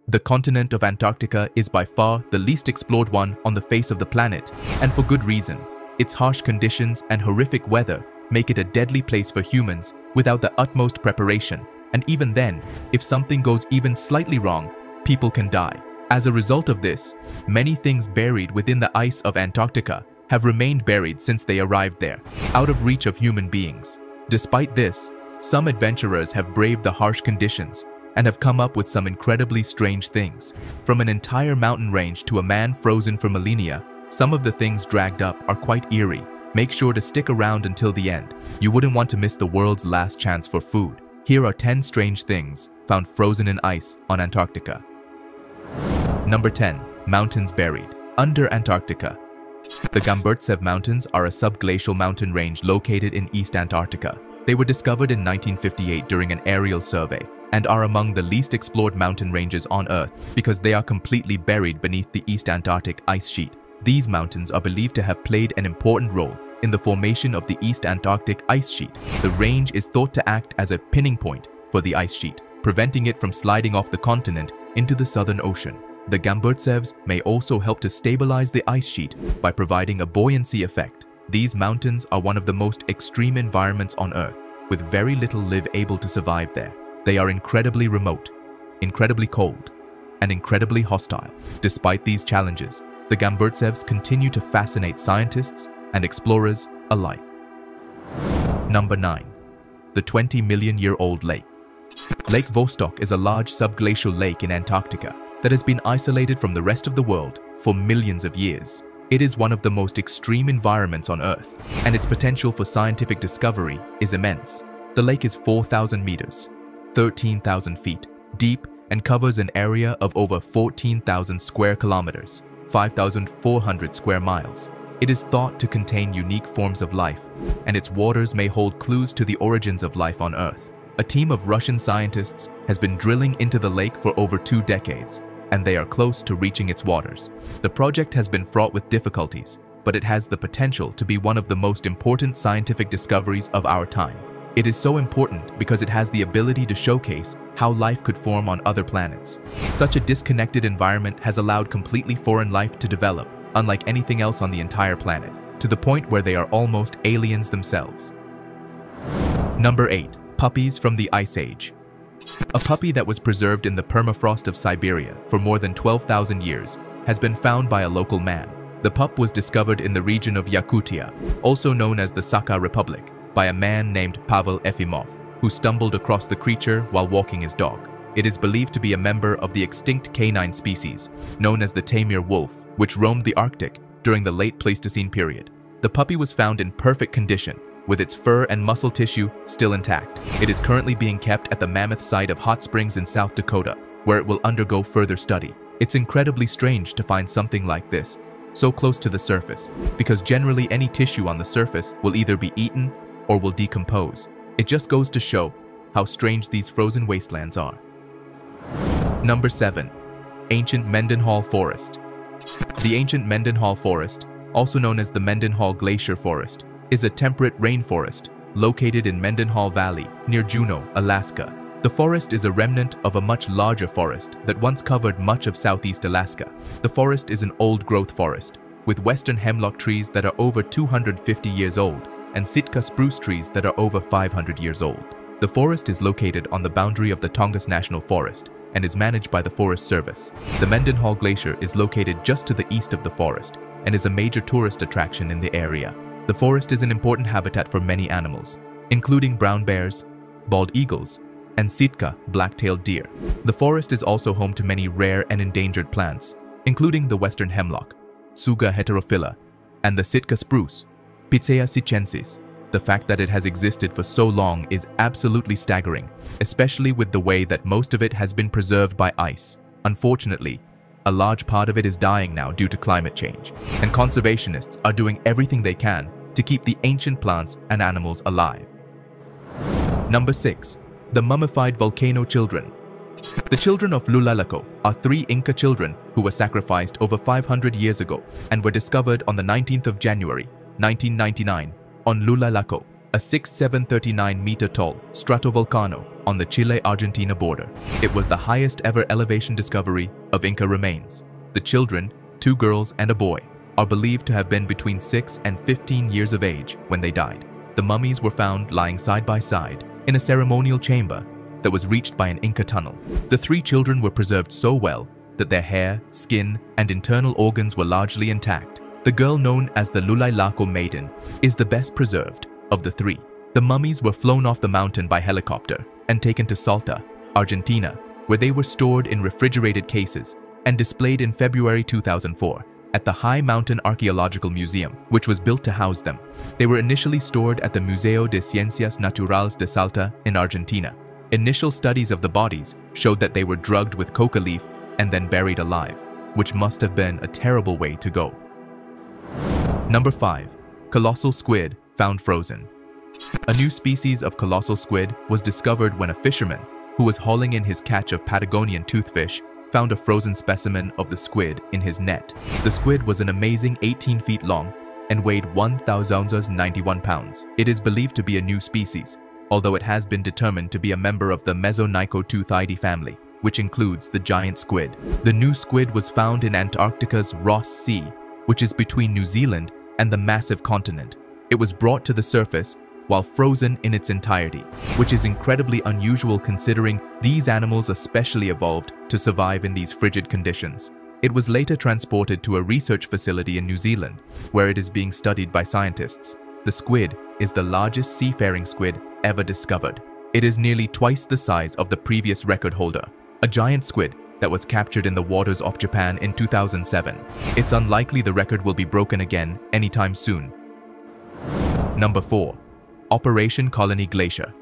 The continent of Antarctica is by far the least explored one on the face of the planet, and for good reason. Its harsh conditions and horrific weather make it a deadly place for humans without the utmost preparation, and even then, if something goes even slightly wrong, people can die. As a result of this, many things buried within the ice of Antarctica have remained buried since they arrived there, out of reach of human beings. Despite this, some adventurers have braved the harsh conditions and have come up with some incredibly strange things. From an entire mountain range to a man frozen for millennia, some of the things dragged up are quite eerie. Make sure to stick around until the end. You wouldn't want to miss the world's last chance for food. Here are 10 strange things found frozen in ice on Antarctica. Number 10. Mountains buried under Antarctica. The Gamburtsev Mountains are a subglacial mountain range located in East Antarctica. They were discovered in 1958 during an aerial survey and are among the least explored mountain ranges on Earth because they are completely buried beneath the East Antarctic ice sheet. These mountains are believed to have played an important role in the formation of the East Antarctic ice sheet. The range is thought to act as a pinning point for the ice sheet, preventing it from sliding off the continent into the Southern Ocean. The Gamburtsevs may also help to stabilize the ice sheet by providing a buoyancy effect. These mountains are one of the most extreme environments on Earth, with very little live able to survive there. They are incredibly remote, incredibly cold, and incredibly hostile. Despite these challenges, the Gamburtsevs continue to fascinate scientists and explorers alike. Number 9. The 20-million-year-old lake. Lake Vostok is a large subglacial lake in Antarctica that has been isolated from the rest of the world for millions of years. It is one of the most extreme environments on Earth, and its potential for scientific discovery is immense. The lake is 4,000 meters, 13,000 feet deep, and covers an area of over 14,000 square kilometers, 5,400 square miles. It is thought to contain unique forms of life, and its waters may hold clues to the origins of life on Earth. A team of Russian scientists has been drilling into the lake for over 2 decades, and they are close to reaching its waters. The project has been fraught with difficulties, but it has the potential to be one of the most important scientific discoveries of our time. It is so important because it has the ability to showcase how life could form on other planets. Such a disconnected environment has allowed completely foreign life to develop, unlike anything else on the entire planet, to the point where they are almost aliens themselves. Number 8. Puppies from the Ice Age. A puppy that was preserved in the permafrost of Siberia for more than 12,000 years has been found by a local man. The pup was discovered in the region of Yakutia, also known as the Sakha Republic, by a man named Pavel Efimov, who stumbled across the creature while walking his dog. It is believed to be a member of the extinct canine species, known as the Taimyr wolf, which roamed the Arctic during the late Pleistocene period. The puppy was found in perfect condition, with its fur and muscle tissue still intact. It is currently being kept at the Mammoth site of Hot Springs in South Dakota, where it will undergo further study. It's incredibly strange to find something like this so close to the surface, because generally any tissue on the surface will either be eaten or will decompose. It just goes to show how strange these frozen wastelands are. Number 7. Ancient Mendenhall Forest. The ancient Mendenhall Forest, also known as the Mendenhall Glacier Forest, is a temperate rainforest located in Mendenhall Valley near Juneau, Alaska. The forest is a remnant of a much larger forest that once covered much of southeast Alaska. The forest is an old-growth forest, with western hemlock trees that are over 250 years old and Sitka spruce trees that are over 500 years old. The forest is located on the boundary of the Tongass National Forest and is managed by the Forest Service. The Mendenhall Glacier is located just to the east of the forest and is a major tourist attraction in the area. The forest is an important habitat for many animals, including brown bears, bald eagles, and Sitka black-tailed deer. The forest is also home to many rare and endangered plants, including the western hemlock, Tsuga heterophylla, and the Sitka spruce, Picea sitchensis. The fact that it has existed for so long is absolutely staggering, especially with the way that most of it has been preserved by ice. Unfortunately, a large part of it is dying now due to climate change, and conservationists are doing everything they can to keep the ancient plants and animals alive. Number 6. The Mummified Volcano Children. The children of Lulalaco are 3 Inca children who were sacrificed over 500 years ago and were discovered on the 19th of January, 1999, on Lulalaco, a 6,739-meter tall stratovolcano on the Chile-Argentina border. It was the highest ever elevation discovery of Inca remains. The children, 2 girls and a boy, are believed to have been between 6 and 15 years of age when they died. The mummies were found lying side by side in a ceremonial chamber that was reached by an Inca tunnel. The 3 children were preserved so well that their hair, skin, and internal organs were largely intact. The girl known as the Lulailaco maiden is the best preserved of the 3. The mummies were flown off the mountain by helicopter and taken to Salta, Argentina, where they were stored in refrigerated cases and displayed in February 2004 at the High Mountain Archaeological Museum, which was built to house them. They were initially stored at the Museo de Ciencias Naturales de Salta in Argentina. Initial studies of the bodies showed that they were drugged with coca leaf and then buried alive, which must have been a terrible way to go. Number 5. Colossal squid found frozen. A new species of colossal squid was discovered when a fisherman who was hauling in his catch of Patagonian toothfish found a frozen specimen of the squid in his net. The squid was an amazing 18 feet long and weighed 1,091 pounds. It is believed to be a new species, although it has been determined to be a member of the Mesonychotoothidae family, which includes the giant squid. The new squid was found in Antarctica's Ross Sea, which is between New Zealand and the massive continent. It was brought to the surface while frozen in its entirety, which is incredibly unusual considering these animals especially evolved to survive in these frigid conditions. It was later transported to a research facility in New Zealand, where it is being studied by scientists. The squid is the largest seafaring squid ever discovered. It is nearly twice the size of the previous record holder, a giant squid that was captured in the waters off Japan in 2007. It's unlikely the record will be broken again anytime soon. Number 4. Operation Colony Glacier.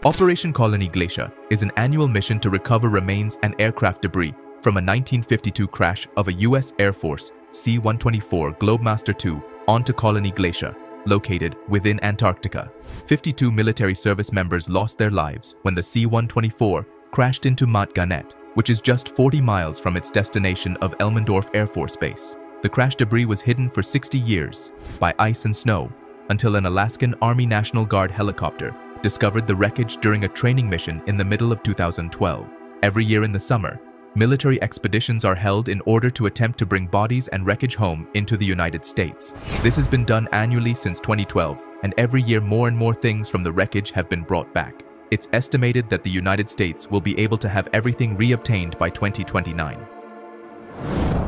Operation Colony Glacier is an annual mission to recover remains and aircraft debris from a 1952 crash of a U.S. Air Force C-124 Globemaster II onto Colony Glacier, located within Antarctica. 52 military service members lost their lives when the C-124 crashed into Mount Garnett, which is just 40 miles from its destination of Elmendorf Air Force Base. The crash debris was hidden for 60 years by ice and snow until an Alaskan Army National Guard helicopter discovered the wreckage during a training mission in the middle of 2012. Every year in the summer, military expeditions are held in order to attempt to bring bodies and wreckage home into the United States. This has been done annually since 2012, and every year more and more things from the wreckage have been brought back. It's estimated that the United States will be able to have everything reobtained by 2029.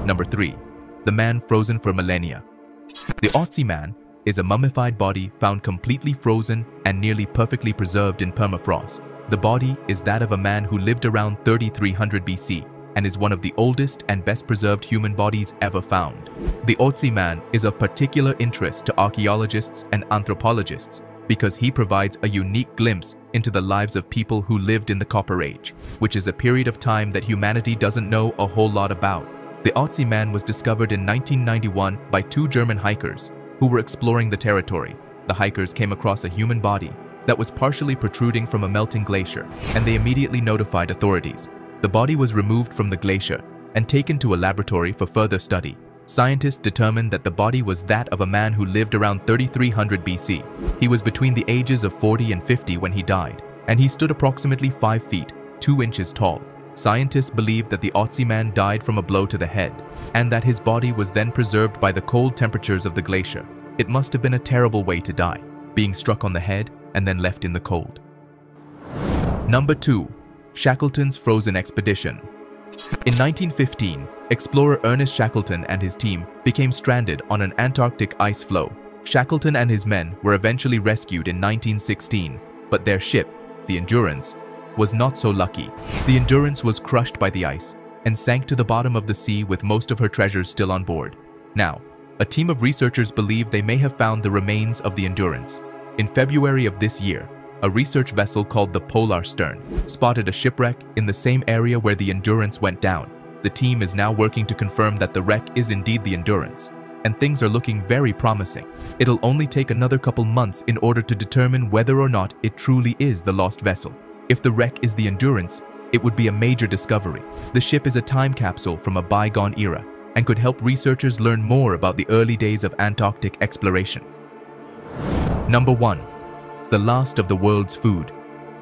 Number 3. The man frozen for millennia. The Otzi man is a mummified body found completely frozen and nearly perfectly preserved in permafrost. The body is that of a man who lived around 3300 BC and is one of the oldest and best preserved human bodies ever found. The Otzi man is of particular interest to archaeologists and anthropologists because he provides a unique glimpse into the lives of people who lived in the Copper Age, which is a period of time that humanity doesn't know a whole lot about. The Otzi man was discovered in 1991 by 2 German hikers who were exploring the territory. The hikers came across a human body that was partially protruding from a melting glacier, and they immediately notified authorities. The body was removed from the glacier and taken to a laboratory for further study. Scientists determined that the body was that of a man who lived around 3300 BC. He was between the ages of 40 and 50 when he died, and he stood approximately 5 feet, 2 inches tall. Scientists believe that the Otzi man died from a blow to the head, and that his body was then preserved by the cold temperatures of the glacier. It must have been a terrible way to die, being struck on the head and then left in the cold. Number 2. Shackleton's frozen expedition. In 1915, explorer Ernest Shackleton and his team became stranded on an Antarctic ice floe. Shackleton and his men were eventually rescued in 1916, but their ship, the Endurance, was not so lucky. The Endurance was crushed by the ice and sank to the bottom of the sea with most of her treasures still on board. Now, a team of researchers believe they may have found the remains of the Endurance. In February of this year, a research vessel called the Polar Stern spotted a shipwreck in the same area where the Endurance went down. The team is now working to confirm that the wreck is indeed the Endurance, and things are looking very promising. It'll only take another couple months in order to determine whether or not it truly is the lost vessel. If the wreck is the Endurance, it would be a major discovery. The ship is a time capsule from a bygone era and could help researchers learn more about the early days of Antarctic exploration. Number 1. The last of the world's food.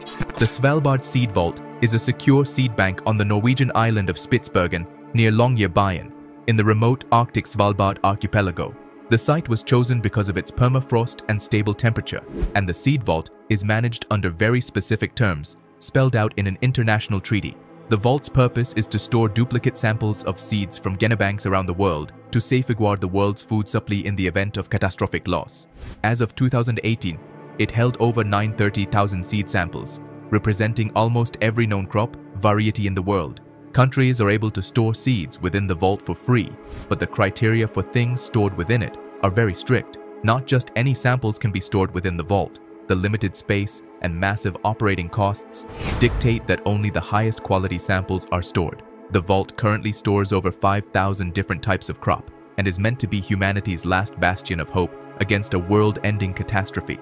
The Svalbard Seed Vault is a secure seed bank on the Norwegian island of Spitsbergen near Longyearbyen, in the remote Arctic Svalbard archipelago. The site was chosen because of its permafrost and stable temperature, and the seed vault is managed under very specific terms, spelled out in an international treaty. The vault's purpose is to store duplicate samples of seeds from genobanks around the world to safeguard the world's food supply in the event of catastrophic loss. As of 2018, it held over 930,000 seed samples, representing almost every known crop variety in the world. Countries are able to store seeds within the vault for free, but the criteria for things stored within it are very strict. Not just any samples can be stored within the vault. The limited space and massive operating costs dictate that only the highest quality samples are stored. The vault currently stores over 5,000 different types of crop and is meant to be humanity's last bastion of hope against a world-ending catastrophe.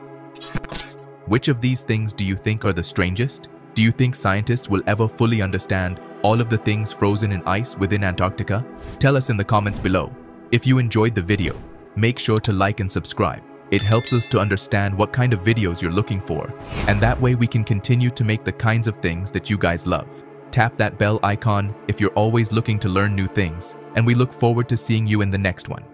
Which of these things do you think are the strangest? Do you think scientists will ever fully understand all of the things frozen in ice within Antarctica? Tell us in the comments below. If you enjoyed the video, make sure to like and subscribe. It helps us to understand what kind of videos you're looking for, and that way we can continue to make the kinds of things that you guys love. Tap that bell icon if you're always looking to learn new things, and we look forward to seeing you in the next one.